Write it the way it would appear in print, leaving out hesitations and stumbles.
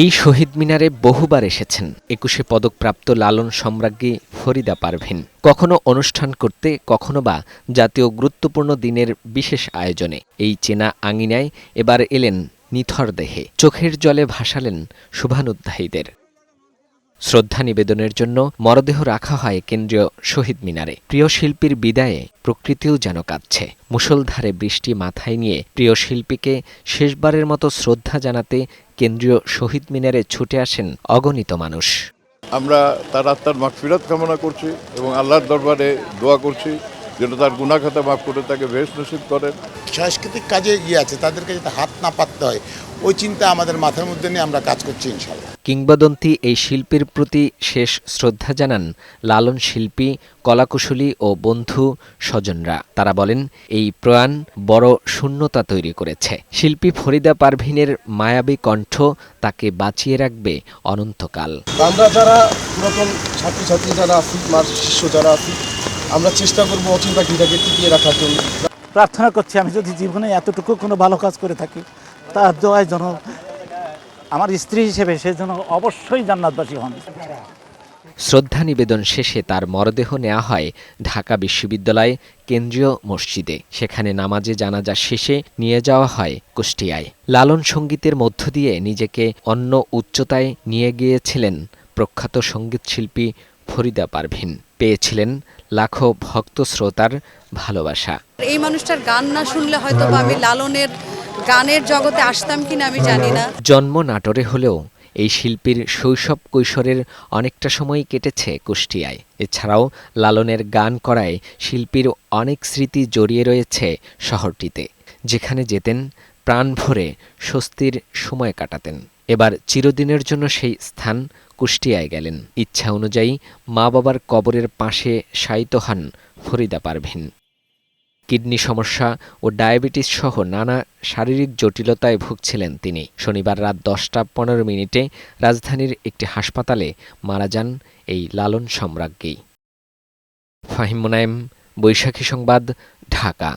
এই শহীদ মিনারে বহুবার এসেছেন ২১শে পদকপ্রাপ্ত লালন সম্রাজ্ঞী ফরিদা পারভীন। কখনো অনুষ্ঠান করতে, কখনো বা জাতীয় গুরুত্বপূর্ণ দিনের বিশেষ আয়োজনে। এই চেনা আঙিনায় এবার এলেন নিথর দেহে, চোখের জলে ভাসালেন শুভানুধ্যায়ীদের। শ্রদ্ধা নিবেদনের জন্য মরদেহ রাখা হয় কেন্দ্রীয় শহীদ মিনারে। প্রিয় শিল্পীর বিদায়ে প্রকৃতিও যেন কাঁদছে। মুষলধারে বৃষ্টি মাথায় নিয়ে প্রিয় শিল্পীকে শেষবারের মতো শ্রদ্ধা জানাতে কেন্দ্রীয় শহীদ মিনারে ছুটে আসেন অগণিত মানুষ। আমরা তার আত্মার মাগফিরাত কামনা করছি এবং আল্লাহর দরবারে দোয়া করছি যেন তার গুনাহ খাতা মাফ করে তাকে বেহেশত নসিব করেন। সাংস্কৃতিক কাজে আছে, তাদেরকে যাতে হাত না পাততে হয়, ওই চিন্তা আমাদের মাথার মধ্যে নিয়ে আমরা কাজ করছি ইনশাআল্লাহ। কিংবদন্তি এই শিল্পীর প্রতি শেষ শ্রদ্ধা জানান লালন শিল্পী, কলাকুশলী ও বন্ধু স্বজনরা। তারা বলেন, এই প্রয়াণ বড় শূন্যতা তৈরি করেছে। শিল্পী ফরিদা পারভীনের মায়াবী কণ্ঠ তাকে বাঁচিয়ে রাখবে অনন্তকাল। আমরা যারা পুরাতন ছাত্রছাত্রী যারা আছি, শিষ্য যারা আছি, আমরা চেষ্টা করবো অচিন পাখিটাকে টিকিয়ে রাখার জন্য। প্রার্থনা করছি, আমি যদি জীবনে এতটুকু কোনো ভালো কাজ করে থাকি, তার দোয়ায় যেন আমার স্ত্রী হিসেবে সে যেন অবশ্যই জান্নাতবাসী হন। শ্রদ্ধা নিবেদন শেষে তার মরদেহ নেওয়া হয় ঢাকা বিশ্ববিদ্যালয় কেন্দ্রীয় মসজিদে। সেখানে নামাজে জানাজা শেষে নিয়ে যাওয়া হয় কুষ্টিয়ায়। লালন সঙ্গীতের মধ্য দিয়ে নিজেকে অন্য উচ্চতায় নিয়ে গিয়েছিলেন প্রখ্যাত সঙ্গীতশিল্পী ফরিদা পারভীন। পেয়েছিলেন লাখো ভক্ত শ্রোতার ভালোবাসা। এই মানুষটার গান না শুনলে হয়তো আমি লালনের গানের জগতে আসতাম কিনা আমি জানি না। জন্ম নাটোরে হলেও এই শিল্পীর শৈশব কৈশোরের অনেকটা সময় কেটেছে কুষ্টিয়ায়। এছাড়াও লালনের গান করায় শিল্পীর অনেক স্মৃতি জড়িয়ে রয়েছে শহরটিতে, যেখানে যেতেন প্রাণ ভরে স্বস্তির সময় কাটাতেন। এবার চিরদিনের জন্য সেই স্থান কুষ্টিয়ায় গেলেন। ইচ্ছা অনুযায়ী মা বাবার কবরের পাশে শায়িত হন ফরিদা পারভীন। কিডনি সমস্যা ও ডায়াবেটিস সহ নানা শারীরিক জটিলতায় ভুগছিলেন তিনি। শনিবার রাত 10টা 15 রাজধানীর একটি হাসপাতালে মারা যান এই লালন সম্রাজ্ঞী। ফাহিম মুনায়েম, বৈশাখী সংবাদ, ঢাকা।